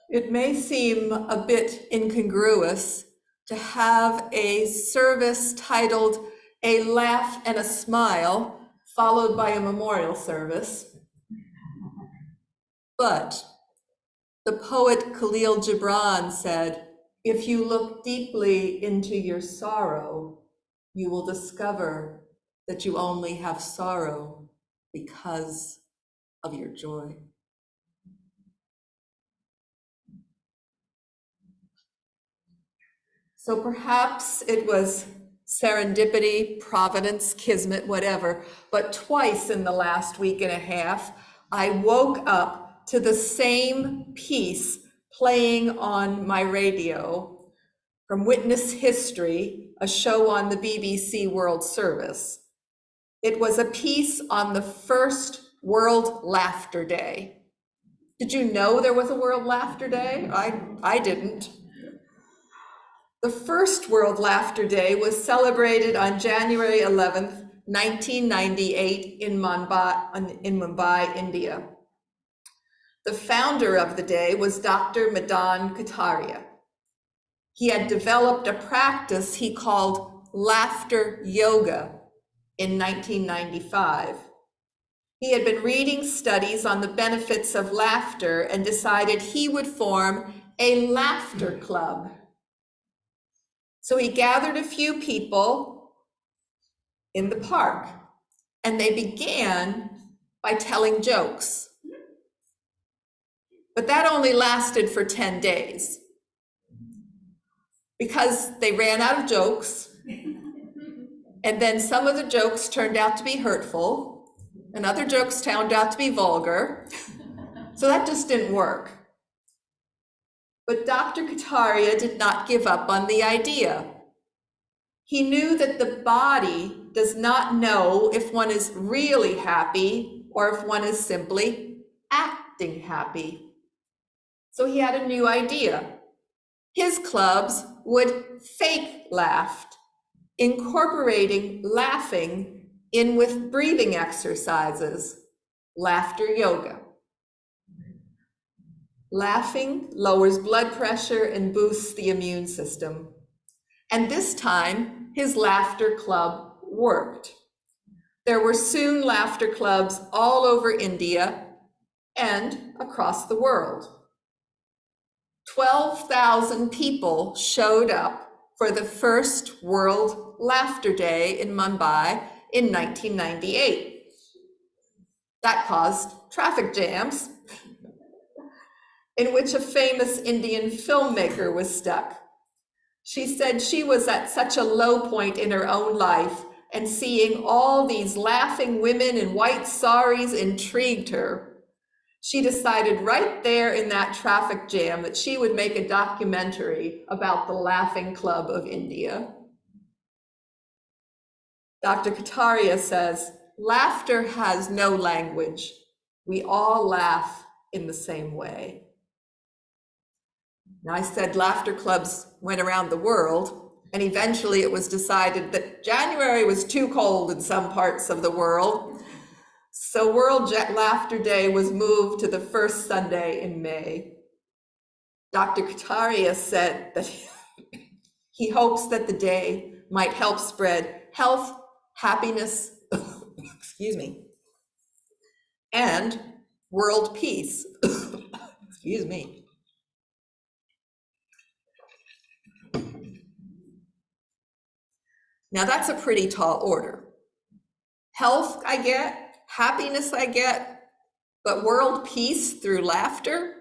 It may seem a bit incongruous to have a service titled A Laugh and a Smile, followed by a memorial service, but the poet Khalil Gibran said, "If you look deeply into your sorrow, you will discover that you only have sorrow because of your joy." So perhaps it was serendipity, providence, kismet, whatever, but twice in the last week and a half, I woke up to the same piece playing on my radio from Witness History, a show on the BBC World Service. It was a piece on the first World Laughter Day. Did you know there was a World Laughter Day? I didn't. The first World Laughter Day was celebrated on January 11th, 1998 in Mumbai, India. The founder of the day was Dr. Madan Kataria. He had developed a practice he called laughter yoga in 1995. He had been reading studies on the benefits of laughter and decided he would form a laughter club. So he gathered a few people in the park, and they began by telling jokes. But that only lasted for 10 days because they ran out of jokes, and then some of the jokes turned out to be hurtful, and other jokes turned out to be vulgar. So that just didn't work. But Dr. Kataria did not give up on the idea. He knew that the body does not know if one is really happy or if one is simply acting happy. So he had a new idea. His clubs would fake laugh, incorporating laughing in with breathing exercises, laughter yoga. Laughing lowers blood pressure and boosts the immune system. And this time, his laughter club worked. There were soon laughter clubs all over India and across the world. 12,000 people showed up for the first World Laughter Day in Mumbai in 1998. That caused traffic jams in which a famous Indian filmmaker was stuck. She said she was at such a low point in her own life, and seeing all these laughing women in white saris intrigued her. She decided right there in that traffic jam that she would make a documentary about the Laughing Club of India. Dr. Kataria says, laughter has no language. We all laugh in the same way. Now, I said laughter clubs went around the world, and eventually it was decided that January was too cold in some parts of the world. So World Laughter Day was moved to the first Sunday in May. Dr. Kataria said that he hopes that the day might help spread health, happiness, excuse me, and world peace. Excuse me. Now that's a pretty tall order. Health I get, happiness I get, but world peace through laughter?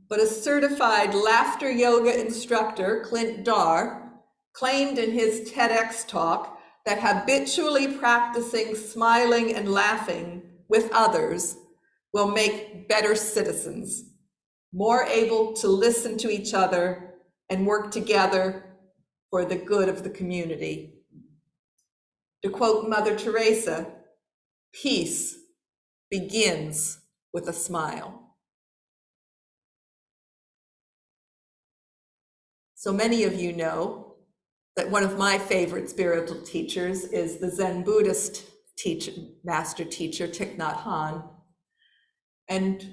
But a certified laughter yoga instructor, Clint Dar, claimed in his TEDx talk that habitually practicing smiling and laughing with others will make better citizens, more able to listen to each other and work together for the good of the community. To quote Mother Teresa, peace begins with a smile. So many of you know that one of my favorite spiritual teachers is the Zen Buddhist master teacher, Thich Nhat Hanh. And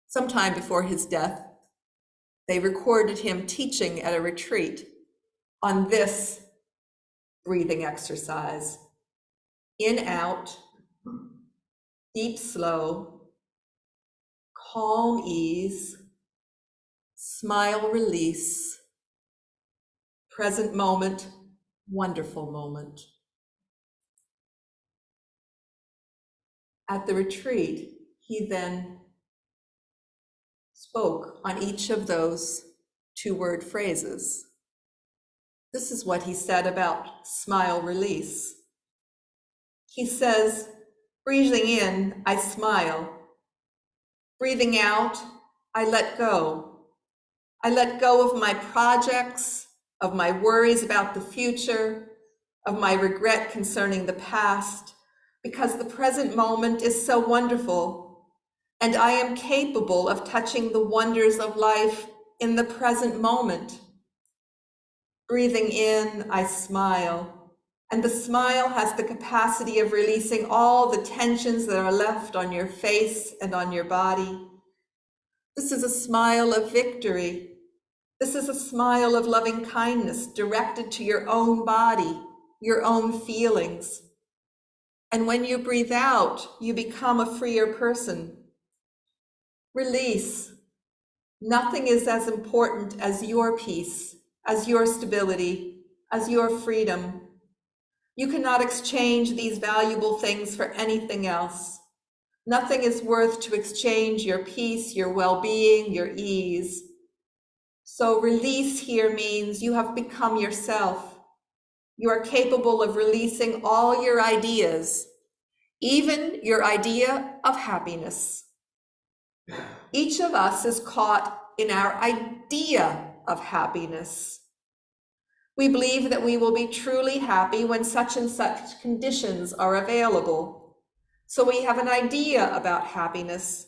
Sometime before his death, they recorded him teaching at a retreat on this breathing exercise. In, out, deep, slow, calm, ease, smile, release, present moment, wonderful moment. At the retreat, he then spoke on each of those two-word phrases. This is what he said about smile, release. He says, breathing in, I smile. Breathing out, I let go. I let go of my projects, of my worries about the future, of my regret concerning the past, because the present moment is so wonderful, and I am capable of touching the wonders of life in the present moment. Breathing in, I smile, and the smile has the capacity of releasing all the tensions that are left on your face and on your body. This is a smile of victory. This is a smile of loving kindness directed to your own body, your own feelings. And when you breathe out, you become a freer person. Release. Nothing is as important as your peace, as your stability, as your freedom. You cannot exchange these valuable things for anything else. Nothing is worth to exchange your peace, your well-being, your ease. So release here means you have become yourself. You are capable of releasing all your ideas, even your idea of happiness. Each of us is caught in our idea of happiness. We believe that we will be truly happy when such and such conditions are available. So we have an idea about happiness,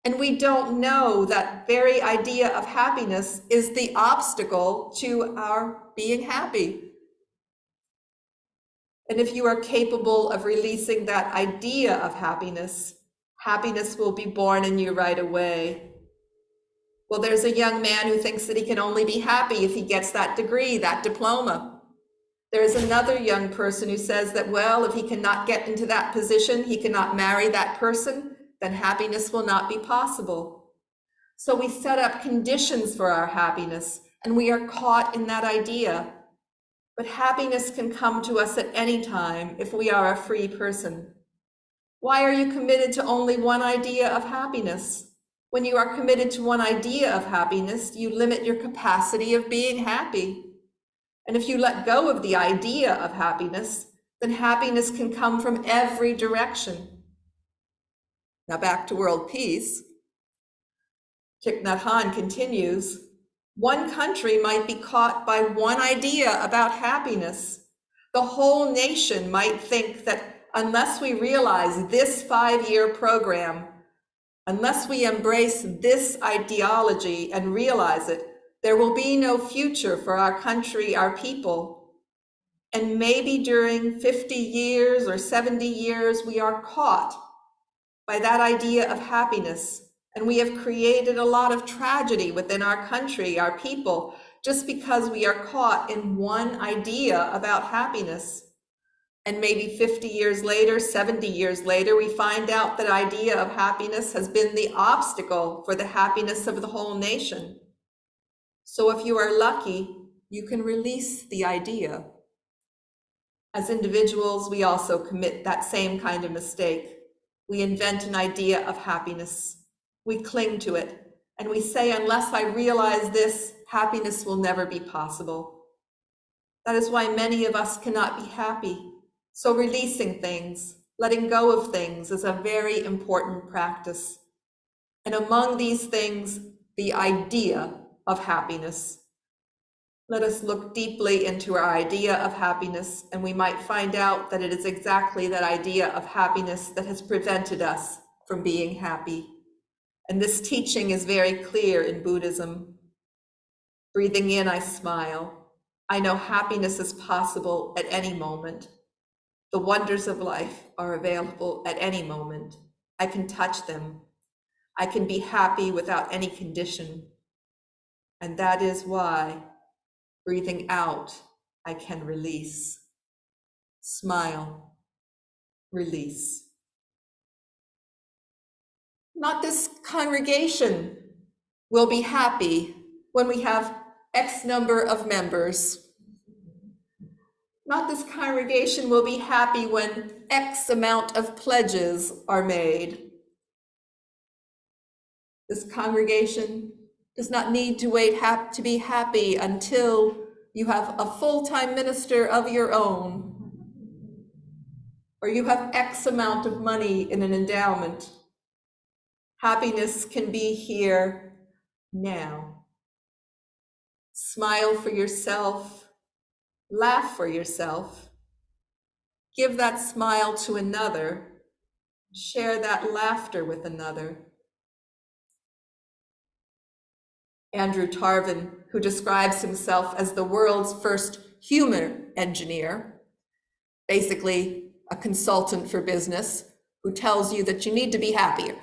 and we don't know that very idea of happiness is the obstacle to our being happy. And if you are capable of releasing that idea of happiness, happiness will be born in you right away. Well, there's a young man who thinks that he can only be happy if he gets that degree, that diploma. There's another young person who says that, well, if he cannot get into that position, he cannot marry that person, then happiness will not be possible. So we set up conditions for our happiness, and we are caught in that idea. But happiness can come to us at any time if we are a free person. Why are you committed to only one idea of happiness? When you are committed to one idea of happiness, you limit your capacity of being happy. And if you let go of the idea of happiness, then happiness can come from every direction. Now back to world peace. Thich Nhat Hanh continues, one country might be caught by one idea about happiness. The whole nation might think that unless we realize this 5-year program, unless we embrace this ideology and realize it, there will be no future for our country, our people. And maybe during 50 years or 70 years, we are caught by that idea of happiness. And we have created a lot of tragedy within our country, our people, just because we are caught in one idea about happiness. And maybe 50 years later, 70 years later, we find out that idea of happiness has been the obstacle for the happiness of the whole nation. So if you are lucky, you can release the idea. As individuals, we also commit that same kind of mistake. We invent an idea of happiness. We cling to it, and we say, unless I realize this, happiness will never be possible. That is why many of us cannot be happy. So releasing things, letting go of things is a very important practice. And among these things, the idea of happiness. Let us look deeply into our idea of happiness, and we might find out that it is exactly that idea of happiness that has prevented us from being happy. And this teaching is very clear in Buddhism. Breathing in, I smile. I know happiness is possible at any moment. The wonders of life are available at any moment. I can touch them. I can be happy without any condition. And that is why, breathing out, I can release. Smile, release. Not this congregation will be happy when we have X number of members. Not this congregation will be happy when X amount of pledges are made. This congregation does not need to wait to be happy until you have a full-time minister of your own, or you have X amount of money in an endowment. Happiness can be here now. Smile for yourself, laugh for yourself, give that smile to another, share that laughter with another. Andrew Tarvin, who describes himself as the world's first humor engineer, basically a consultant for business, who tells you that you need to be happier.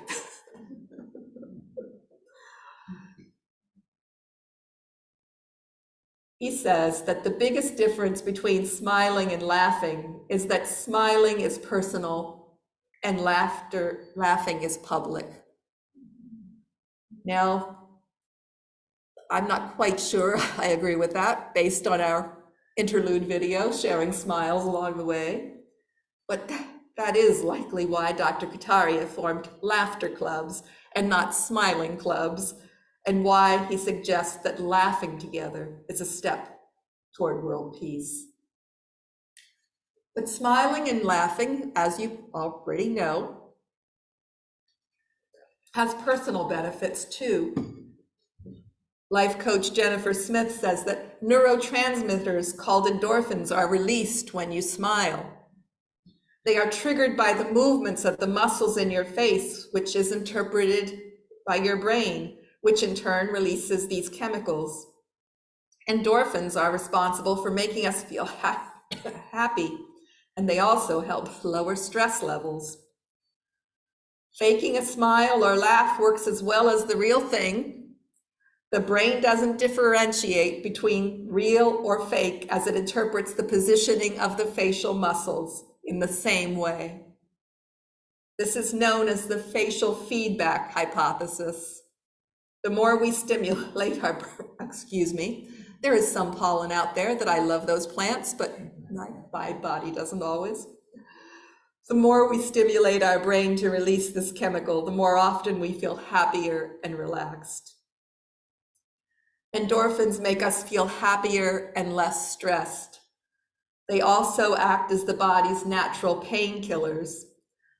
He says that the biggest difference between smiling and laughing is that smiling is personal and laughing is public. Now, I'm not quite sure I agree with that based on our interlude video sharing smiles along the way, but that is likely why Dr. Kataria formed laughter clubs and not smiling clubs, and why he suggests that laughing together is a step toward world peace. But smiling and laughing, as you already know, has personal benefits too. Life coach Jennifer Smith says that neurotransmitters called endorphins are released when you smile. They are triggered by the movements of the muscles in your face, which is interpreted by your brain, which in turn releases these chemicals. Endorphins are responsible for making us feel happy, and they also help lower stress levels. Faking a smile or laugh works as well as the real thing. The brain doesn't differentiate between real or fake as it interprets the positioning of the facial muscles in the same way. This is known as the facial feedback hypothesis. The more we stimulate our, there is some pollen out there that I love those plants, but my body doesn't always. The more we stimulate our brain to release this chemical, the more often we feel happier and relaxed. Endorphins make us feel happier and less stressed. They also act as the body's natural painkillers.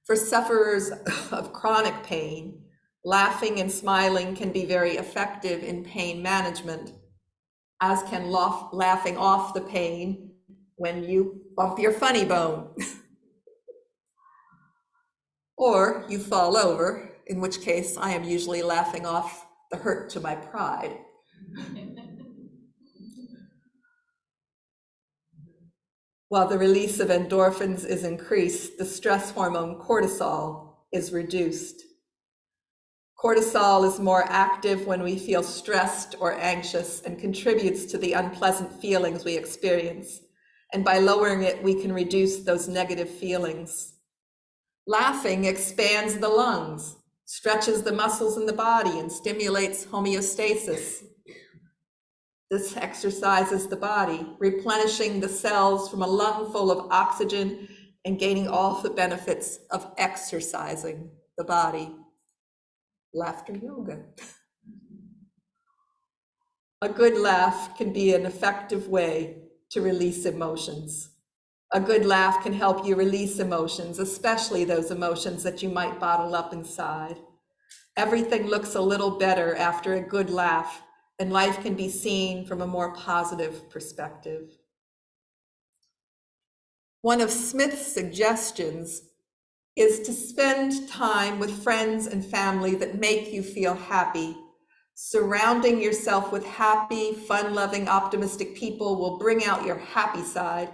For sufferers of chronic pain, laughing and smiling can be very effective in pain management, as can laughing off the pain when you off your funny bone. Or you fall over, in which case I am usually laughing off the hurt to my pride. While the release of endorphins is increased, the stress hormone cortisol is reduced. Cortisol is more active when we feel stressed or anxious and contributes to the unpleasant feelings we experience. And by lowering it, we can reduce those negative feelings. Laughing expands the lungs, stretches the muscles in the body, and stimulates homeostasis. This exercises the body, replenishing the cells from a lung full of oxygen and gaining all the benefits of exercising the body. Laughter yoga. A good laugh can be an effective way to release emotions. A good laugh can help you release emotions, especially those emotions that you might bottle up inside. Everything looks a little better after a good laugh, and life can be seen from a more positive perspective. One of Smith's suggestions is to spend time with friends and family that make you feel happy. Surrounding yourself with happy, fun-loving, optimistic people will bring out your happy side,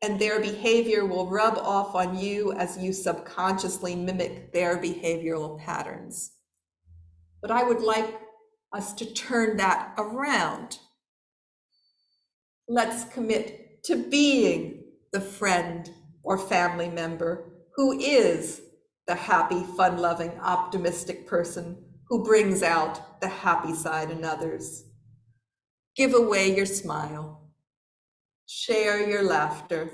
and their behavior will rub off on you as you subconsciously mimic their behavioral patterns. But I would like us to turn that around. Let's commit to being the friend or family member who is the happy, fun-loving, optimistic person who brings out the happy side in others. Give away your smile. Share your laughter.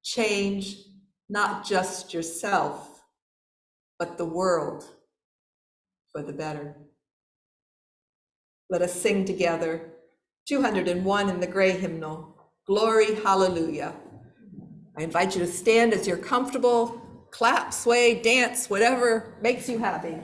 Change not just yourself, but the world for the better. Let us sing together 201 in the gray hymnal, Glory, Hallelujah. I invite you to stand as you're comfortable, clap, sway, dance, whatever makes you happy.